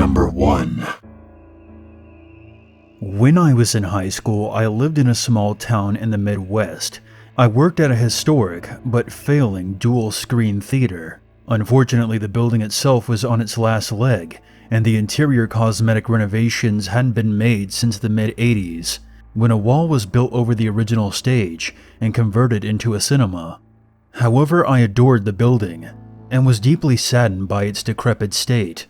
Number 1. When I was in high school, I lived in a small town in the Midwest. I worked at a historic, but failing, dual-screen theater. Unfortunately, the building itself was on its last leg, and the interior cosmetic renovations hadn't been made since the mid-80s, when a wall was built over the original stage and converted into a cinema. However, I adored the building, and was deeply saddened by its decrepit state.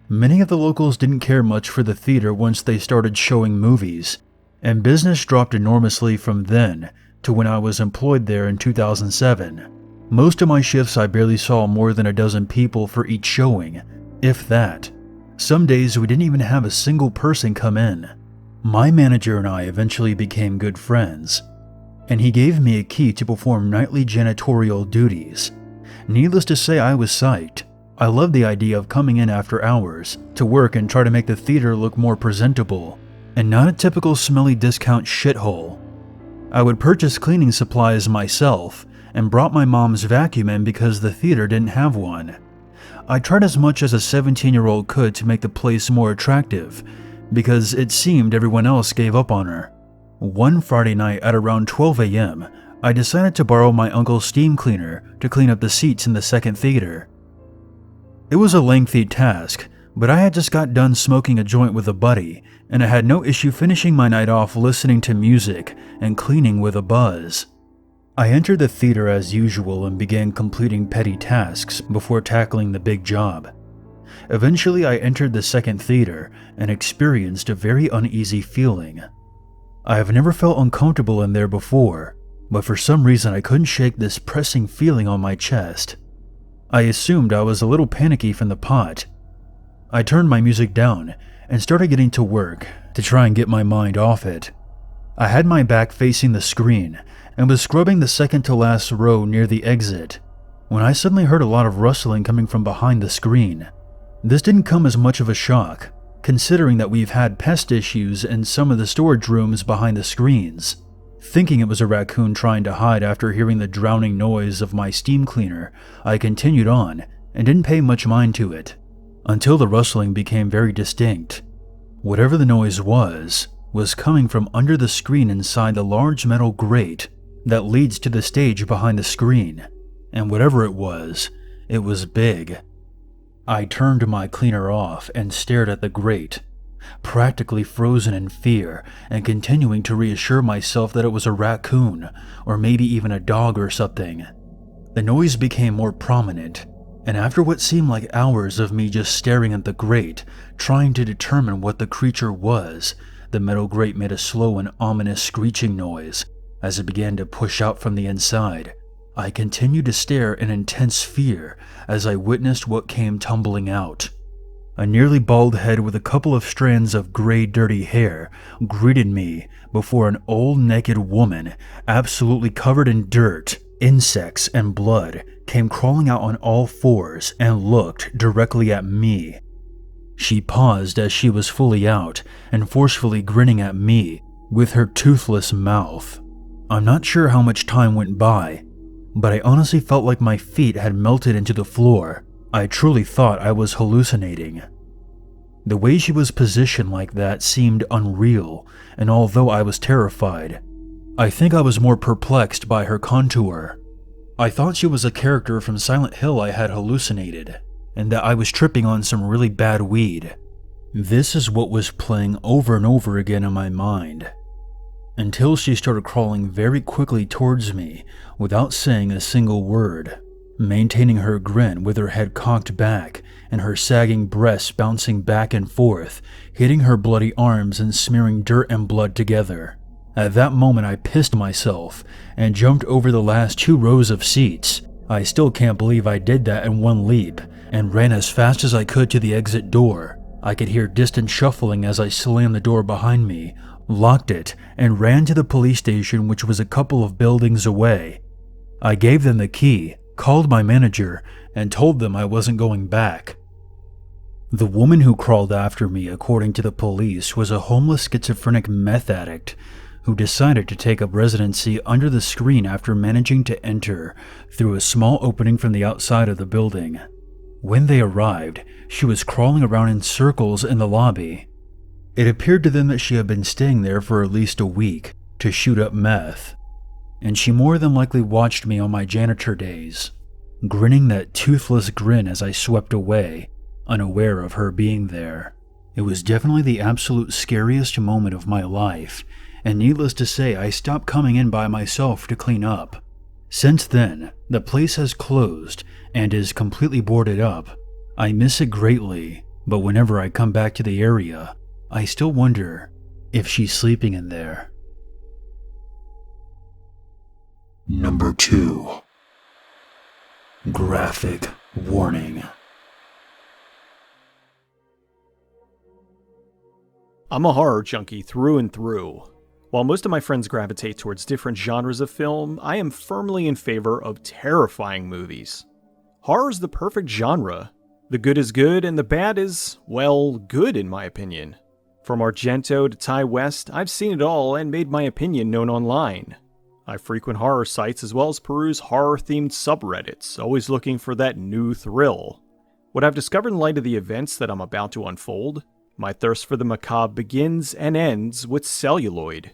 Many of the locals didn't care much for the theater once they started showing movies, and business dropped enormously from then to when I was employed there in 2007. Most of my shifts I barely saw more than a dozen people for each showing, if that. Some days we didn't even have a single person come in. My manager and I eventually became good friends, and he gave me a key to perform nightly janitorial duties. Needless to say, I was psyched. I loved the idea of coming in after hours to work and try to make the theater look more presentable, and not a typical smelly discount shithole. I would purchase cleaning supplies myself, and brought my mom's vacuum in because the theater didn't have one. I tried as much as a 17-year-old could to make the place more attractive, because it seemed everyone else gave up on her. One Friday night at around 12 a.m., I decided to borrow my uncle's steam cleaner to clean up the seats in the second theater. It was a lengthy task, but I had just got done smoking a joint with a buddy, and I had no issue finishing my night off listening to music and cleaning with a buzz. I entered the theater as usual and began completing petty tasks before tackling the big job. Eventually, I entered the second theater and experienced a very uneasy feeling. I have never felt uncomfortable in there before, but for some reason I couldn't shake this pressing feeling on my chest. I assumed I was a little panicky from the pot. I turned my music down and started getting to work to try and get my mind off it. I had my back facing the screen and was scrubbing the second to last row near the exit when I suddenly heard a lot of rustling coming from behind the screen. This didn't come as much of a shock, considering that we've had pest issues in some of the storage rooms behind the screens. Thinking it was a raccoon trying to hide after hearing the drowning noise of my steam cleaner, I continued on and didn't pay much mind to it, until the rustling became very distinct. Whatever the noise was coming from under the screen inside the large metal grate that leads to the stage behind the screen, and whatever it was big. I turned my cleaner off and stared at the grate, practically frozen in fear and continuing to reassure myself that it was a raccoon or maybe even a dog or something. The noise became more prominent, and after what seemed like hours of me just staring at the grate, trying to determine what the creature was, the metal grate made a slow and ominous screeching noise as it began to push out from the inside. I continued to stare in intense fear as I witnessed what came tumbling out. A nearly bald head with a couple of strands of gray dirty hair greeted me before an old naked woman, absolutely covered in dirt, insects, and blood, came crawling out on all fours and looked directly at me. She paused as she was fully out and forcefully grinning at me with her toothless mouth. I'm not sure how much time went by, but I honestly felt like my feet had melted into the floor. I truly thought I was hallucinating. The way she was positioned like that seemed unreal, and although I was terrified, I think I was more perplexed by her contour. I thought she was a character from Silent Hill I had hallucinated, and that I was tripping on some really bad weed. This is what was playing over and over again in my mind, until she started crawling very quickly towards me without saying a single word, maintaining her grin with her head cocked back and her sagging breasts bouncing back and forth, hitting her bloody arms and smearing dirt and blood together. At that moment I pissed myself and jumped over the last 2 rows of seats. I still can't believe I did that in one leap, and ran as fast as I could to the exit door. I could hear distant shuffling as I slammed the door behind me, locked it, and ran to the police station, which was a couple of buildings away. I gave them the key, called my manager, and told them I wasn't going back. The woman who crawled after me, according to the police, was a homeless schizophrenic meth addict who decided to take up residency under the screen after managing to enter through a small opening from the outside of the building. When they arrived, she was crawling around in circles in the lobby. It appeared to them that she had been staying there for at least a week to shoot up meth, and she more than likely watched me on my janitor days, grinning that toothless grin as I swept away, unaware of her being there. It was definitely the absolute scariest moment of my life, and needless to say, I stopped coming in by myself to clean up. Since then, the place has closed and is completely boarded up. I miss it greatly, but whenever I come back to the area, I still wonder if she's sleeping in there. Number 2. Graphic warning. I'm a horror junkie through and through. While most of my friends gravitate towards different genres of film, I am firmly in favor of terrifying movies. Horror is the perfect genre. The good is good and the bad is, well, good in my opinion. From Argento to Ty West, I've seen it all and made my opinion known online. I frequent horror sites as well as peruse horror-themed subreddits, always looking for that new thrill. What I've discovered in light of the events that I'm about to unfold, my thirst for the macabre begins and ends with celluloid.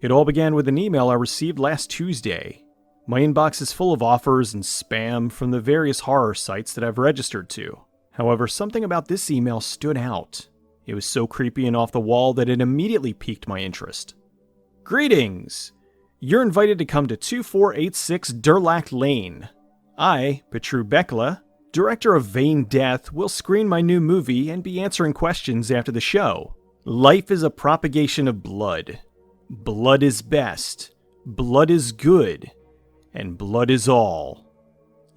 It all began with an email I received last Tuesday. My inbox is full of offers and spam from the various horror sites that I've registered to. However, something about this email stood out. It was so creepy and off the wall that it immediately piqued my interest. Greetings! You're invited to come to 2486 Durlac Lane. I, Petru Bekla, director of Vain Death, will screen my new movie and be answering questions after the show. Life is a propagation of blood. Blood is best. Blood is good. And blood is all.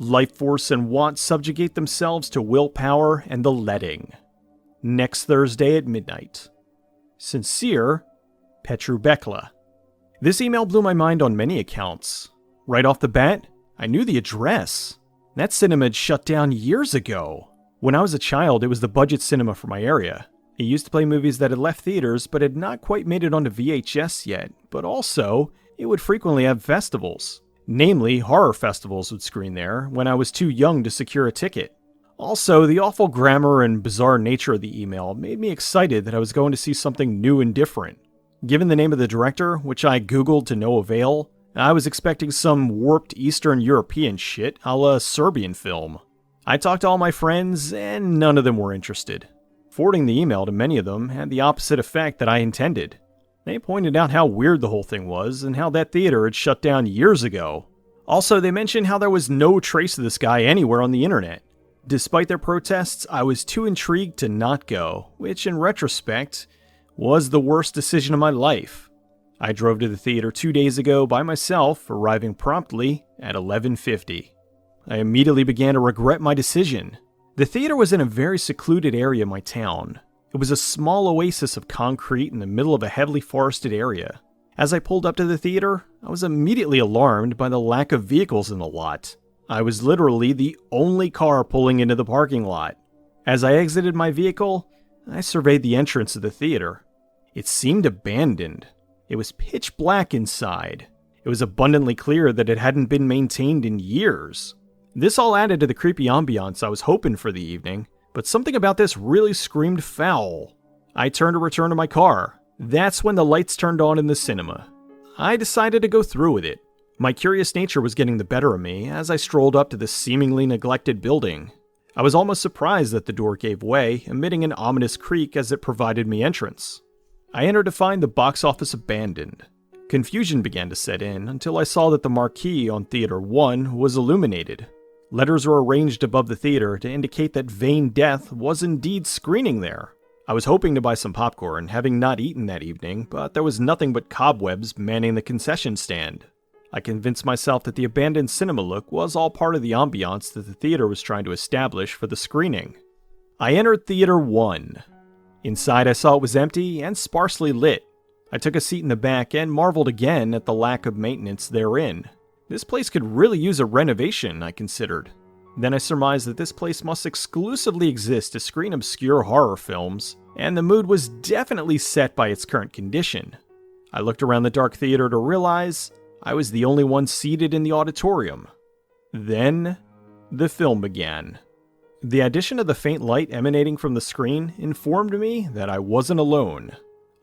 Life force and want subjugate themselves to willpower and the letting. Next Thursday at midnight. Sincere, Petru Bekla. This email blew my mind on many accounts. Right off the bat, I knew the address. That cinema had shut down years ago. When I was a child, it was the budget cinema for my area. It used to play movies that had left theaters but had not quite made it onto VHS yet, but also, it would frequently have festivals. Namely, horror festivals would screen there when I was too young to secure a ticket. Also, the awful grammar and bizarre nature of the email made me excited that I was going to see something new and different. Given the name of the director, which I googled to no avail, I was expecting some warped Eastern European shit a la Serbian film. I talked to all my friends, and none of them were interested. Forwarding the email to many of them had the opposite effect that I intended. They pointed out how weird the whole thing was, and how that theater had shut down years ago. Also, they mentioned how there was no trace of this guy anywhere on the internet. Despite their protests, I was too intrigued to not go, which in retrospect was the worst decision of my life. I drove to the theater 2 days ago by myself, arriving promptly at 11:50. I immediately began to regret my decision. The theater was in a very secluded area of my town. It was a small oasis of concrete in the middle of a heavily forested area. As I pulled up to the theater, I was immediately alarmed by the lack of vehicles in the lot. I was literally the only car pulling into the parking lot. As I exited my vehicle, I surveyed the entrance of the theater. It seemed abandoned. It was pitch black inside. It was abundantly clear that it hadn't been maintained in years. This all added to the creepy ambiance I was hoping for the evening, but something about this really screamed foul. I turned to return to my car. That's when the lights turned on in the cinema. I decided to go through with it. My curious nature was getting the better of me as I strolled up to this seemingly neglected building. I was almost surprised that the door gave way, emitting an ominous creak as it provided me entrance. I entered to find the box office abandoned. Confusion began to set in until I saw that the marquee on Theater 1 was illuminated. Letters were arranged above the theater to indicate that Vain Death was indeed screening there. I was hoping to buy some popcorn, having not eaten that evening, but there was nothing but cobwebs manning the concession stand. I convinced myself that the abandoned cinema look was all part of the ambiance that the theater was trying to establish for the screening. I entered Theater 1. Inside I saw it was empty and sparsely lit. I took a seat in the back and marveled again at the lack of maintenance therein. This place could really use a renovation, I considered. Then I surmised that this place must exclusively exist to screen obscure horror films, and the mood was definitely set by its current condition. I looked around the dark theater to realize I was the only one seated in the auditorium. Then, the film began. The addition of the faint light emanating from the screen informed me that I wasn't alone.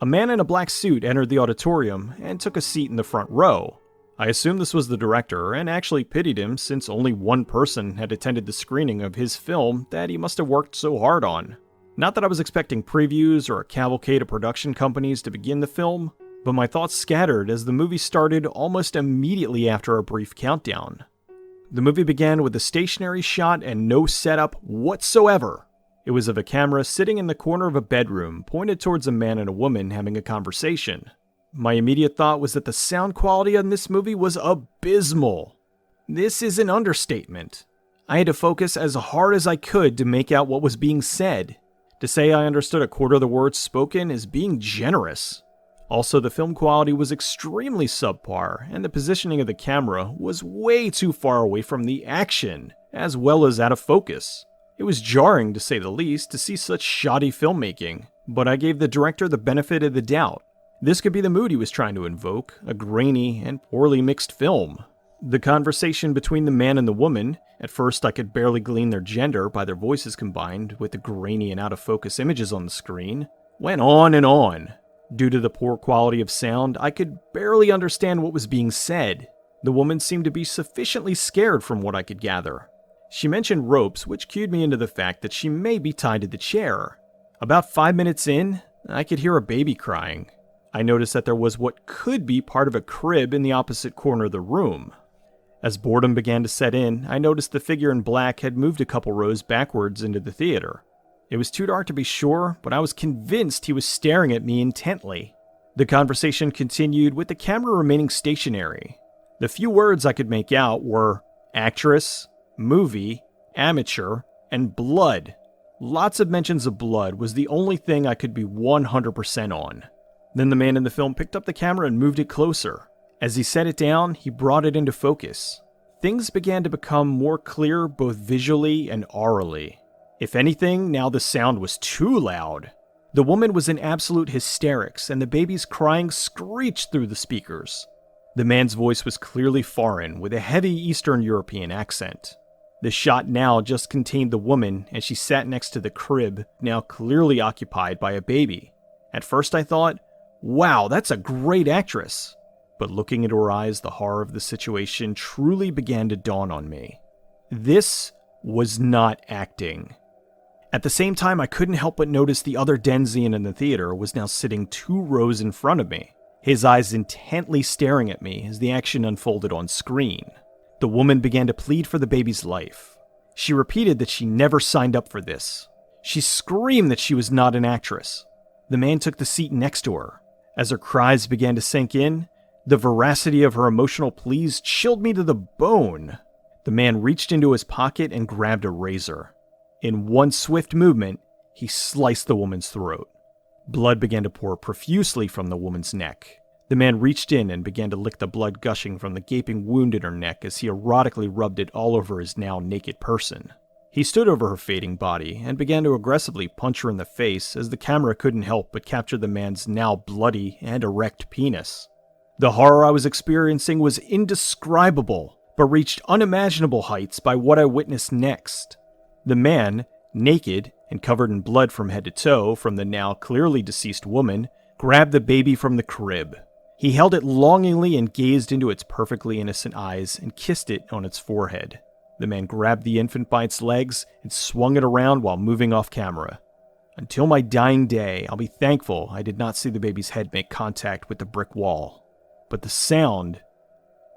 A man in a black suit entered the auditorium and took a seat in the front row. I assumed this was the director and actually pitied him since only one person had attended the screening of his film that he must have worked so hard on. Not that I was expecting previews or a cavalcade of production companies to begin the film, but my thoughts scattered as the movie started almost immediately after a brief countdown. The movie began with a stationary shot and no setup whatsoever. It was of a camera sitting in the corner of a bedroom, pointed towards a man and a woman having a conversation. My immediate thought was that the sound quality on this movie was abysmal. This is an understatement. I had to focus as hard as I could to make out what was being said. To say I understood a quarter of the words spoken is being generous. Also, the film quality was extremely subpar, and the positioning of the camera was way too far away from the action, as well as out of focus. It was jarring, to say the least, to see such shoddy filmmaking, but I gave the director the benefit of the doubt. This could be the mood he was trying to invoke, a grainy and poorly mixed film. The conversation between the man and the woman, at first I could barely glean their gender by their voices combined with the grainy and out-of-focus images on the screen, went on and on. Due to the poor quality of sound, I could barely understand what was being said. The woman seemed to be sufficiently scared from what I could gather. She mentioned ropes, which cued me into the fact that she may be tied to the chair. About 5 minutes in, I could hear a baby crying. I noticed that there was what could be part of a crib in the opposite corner of the room. As boredom began to set in, I noticed the figure in black had moved a couple rows backwards into the theater. It was too dark to be sure, but I was convinced he was staring at me intently. The conversation continued with the camera remaining stationary. The few words I could make out were actress, movie, amateur, and blood. Lots of mentions of blood was the only thing I could be 100% on. Then the man in the film picked up the camera and moved it closer. As he set it down, he brought it into focus. Things began to become more clear both visually and aurally. If anything, now the sound was too loud. The woman was in absolute hysterics, and the baby's crying screeched through the speakers. The man's voice was clearly foreign, with a heavy Eastern European accent. The shot now just contained the woman as she sat next to the crib, now clearly occupied by a baby. At first I thought, wow, that's a great actress. But looking at her eyes, the horror of the situation truly began to dawn on me. This was not acting. At the same time, I couldn't help but notice the other Denzian in the theater was now sitting 2 rows in front of me, his eyes intently staring at me as the action unfolded on screen. The woman began to plead for the baby's life. She repeated that she never signed up for this. She screamed that she was not an actress. The man took the seat next to her. As her cries began to sink in, the veracity of her emotional pleas chilled me to the bone. The man reached into his pocket and grabbed a razor. In one swift movement, he sliced the woman's throat. Blood began to pour profusely from the woman's neck. The man reached in and began to lick the blood gushing from the gaping wound in her neck as he erotically rubbed it all over his now naked person. He stood over her fading body and began to aggressively punch her in the face as the camera couldn't help but capture the man's now bloody and erect penis. The horror I was experiencing was indescribable, but reached unimaginable heights by what I witnessed next. The man, naked and covered in blood from head to toe from the now clearly deceased woman, grabbed the baby from the crib. He held it longingly and gazed into its perfectly innocent eyes and kissed it on its forehead. The man grabbed the infant by its legs and swung it around while moving off camera. Until my dying day, I'll be thankful I did not see the baby's head make contact with the brick wall. But the sound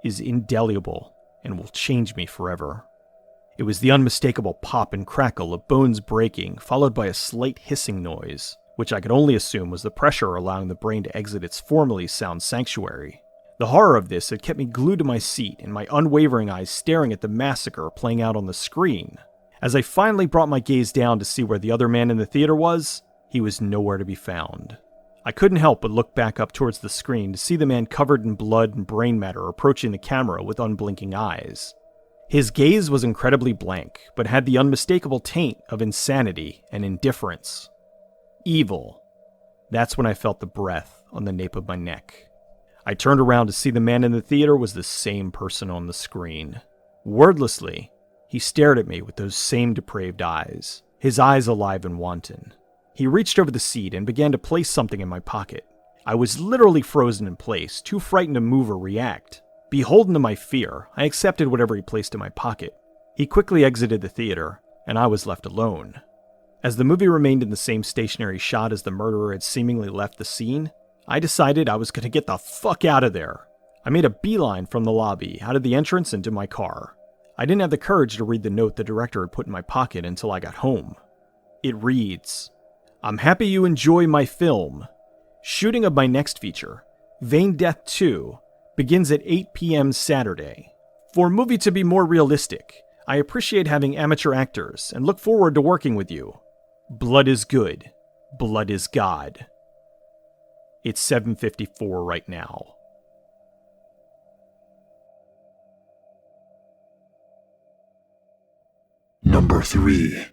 is indelible and will change me forever. It was the unmistakable pop and crackle of bones breaking, followed by a slight hissing noise, which I could only assume was the pressure allowing the brain to exit its formerly sound sanctuary. The horror of this had kept me glued to my seat and my unwavering eyes staring at the massacre playing out on the screen. As I finally brought my gaze down to see where the other man in the theater was, he was nowhere to be found. I couldn't help but look back up towards the screen to see the man covered in blood and brain matter approaching the camera with unblinking eyes. His gaze was incredibly blank, but had the unmistakable taint of insanity and indifference. Evil. That's when I felt the breath on the nape of my neck. I turned around to see the man in the theater was the same person on the screen. Wordlessly, He stared at me with those same depraved eyes, his eyes alive and wanton. He reached over the seat and began to place something in my pocket. I was literally frozen in place, too frightened to move or react. Beholden to my fear, I accepted whatever he placed in my pocket. He quickly exited the theater, and I was left alone. As the movie remained in the same stationary shot as the murderer had seemingly left the scene, I decided I was going to get the fuck out of there. I made a beeline from the lobby, out of the entrance and to my car. I didn't have the courage to read the note the director had put in my pocket until I got home. It reads, "I'm happy you enjoy my film. Shooting of my next feature, Vain Death 2, begins at 8 p.m. Saturday. For a movie to be more realistic, I appreciate having amateur actors and look forward to working with you. Blood is good. Blood is God." It's 7:54 right now. Number 3.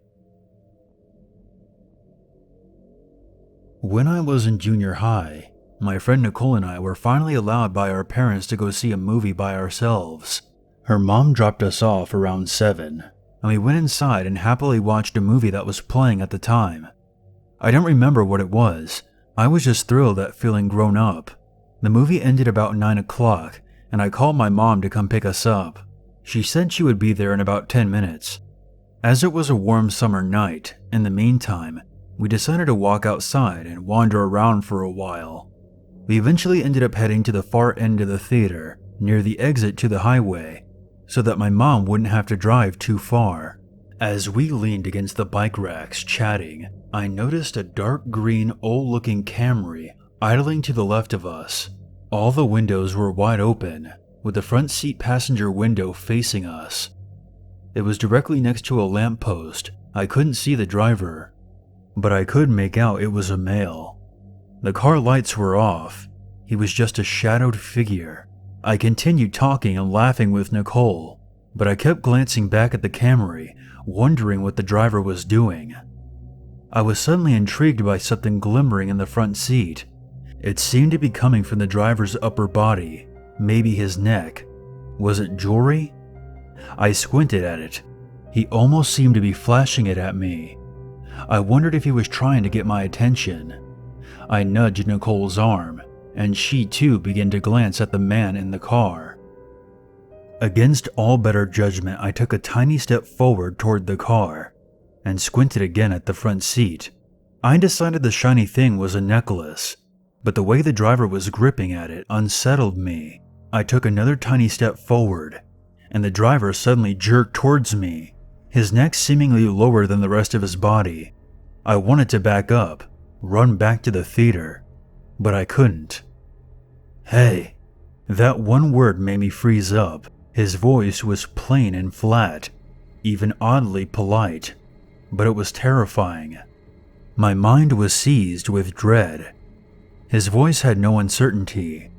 When I was in junior high, my friend Nicole and I were finally allowed by our parents to go see a movie by ourselves. Her mom dropped us off around 7, and we went inside and happily watched a movie that was playing at the time. I don't remember what it was. I was just thrilled at feeling grown up. The movie ended about 9 o'clock, and I called my mom to come pick us up. She said she would be there in about 10 minutes. As it was a warm summer night, in the meantime, we decided to walk outside and wander around for a while. We eventually ended up heading to the far end of the theater, near the exit to the highway, so that my mom wouldn't have to drive too far. As we leaned against the bike racks chatting, I noticed a dark green, old-looking Camry idling to the left of us. All the windows were wide open, with the front seat passenger window facing us. It was directly next to a lamppost. I couldn't see the driver, but I could make out it was a male. The car lights were off. He was just a shadowed figure. I continued talking and laughing with Nicole, but I kept glancing back at the Camry, wondering what the driver was doing. I was suddenly intrigued by something glimmering in the front seat. It seemed to be coming from the driver's upper body, maybe his neck. Was it jewelry? I squinted at it. He almost seemed to be flashing it at me. I wondered if he was trying to get my attention. I nudged Nicole's arm, and she too began to glance at the man in the car. Against all better judgment, I took a tiny step forward toward the car, and squinted again at the front seat. I decided the shiny thing was a necklace, but the way the driver was gripping at it unsettled me. I took another tiny step forward, and the driver suddenly jerked towards me, his neck seemingly lower than the rest of his body. I wanted to back up, run back to the theater, but I couldn't. "Hey." That one word made me freeze up. His voice was plain and flat, even oddly polite, but it was terrifying. My mind was seized with dread. His voice had no uncertainty.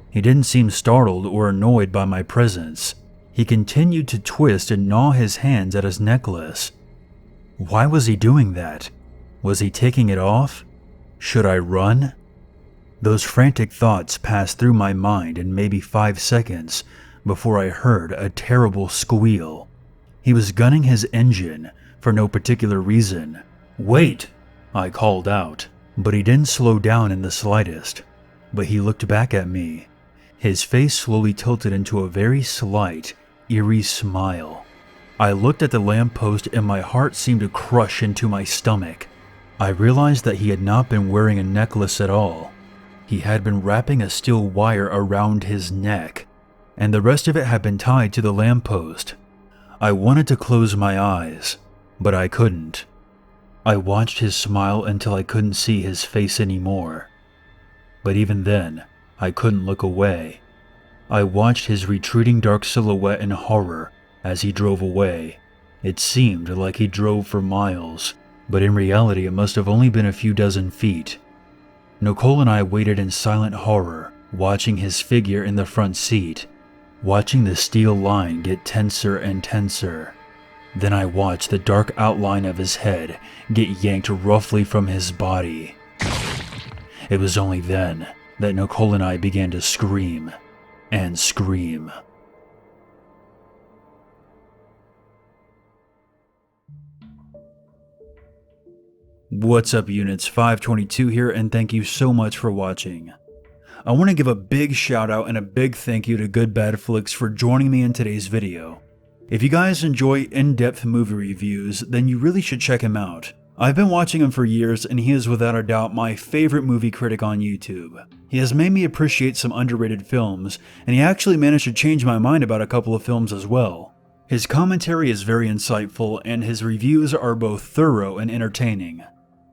He didn't seem startled or annoyed by my presence. He continued to twist and gnaw his hands at his necklace. Why was he doing that? Was he taking it off? Should I run? Those frantic thoughts passed through my mind in maybe 5 seconds before I heard a terrible squeal. He was gunning his engine for no particular reason. "Wait!" I called out, but he didn't slow down in the slightest. But he looked back at me. His face slowly tilted into a very slight, eerie smile. I looked at the lamppost and my heart seemed to crush into my stomach. I realized that he had not been wearing a necklace at all. He had been wrapping a steel wire around his neck, and the rest of it had been tied to the lamppost. I wanted to close my eyes, but I couldn't. I watched his smile until I couldn't see his face anymore. But even then, I couldn't look away. I watched his retreating dark silhouette in horror as he drove away. It seemed like he drove for miles, but in reality it must have only been a few dozen feet. Nicole and I waited in silent horror, watching his figure in the front seat, watching the steel line get tenser and tenser. Then I watched the dark outline of his head get yanked roughly from his body. It was only then that Nicole and I began to scream and scream. What's up, units? 522 here, and thank you so much for watching. I want to give a big shout out and a big thank you to GoodBadFlicks for joining me in today's video. If you guys enjoy in-depth movie reviews, then you really should check him out. I've been watching him for years, and he is without a doubt my favorite movie critic on YouTube. He has made me appreciate some underrated films, and he actually managed to change my mind about a couple of films as well. His commentary is very insightful, and his reviews are both thorough and entertaining.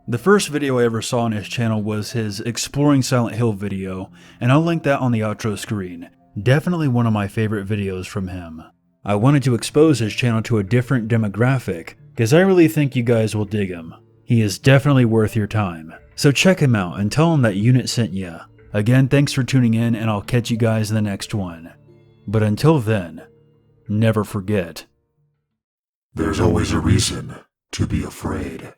The first video I ever saw on his channel was his Exploring Silent Hill video, and I'll link that on the outro screen. Definitely one of my favorite videos from him. I wanted to expose his channel to a different demographic, because I really think you guys will dig him. He is definitely worth your time. So check him out and tell him that Unit sent ya. Again, thanks for tuning in, and I'll catch you guys in the next one. But until then, never forget. There's always a reason to be afraid.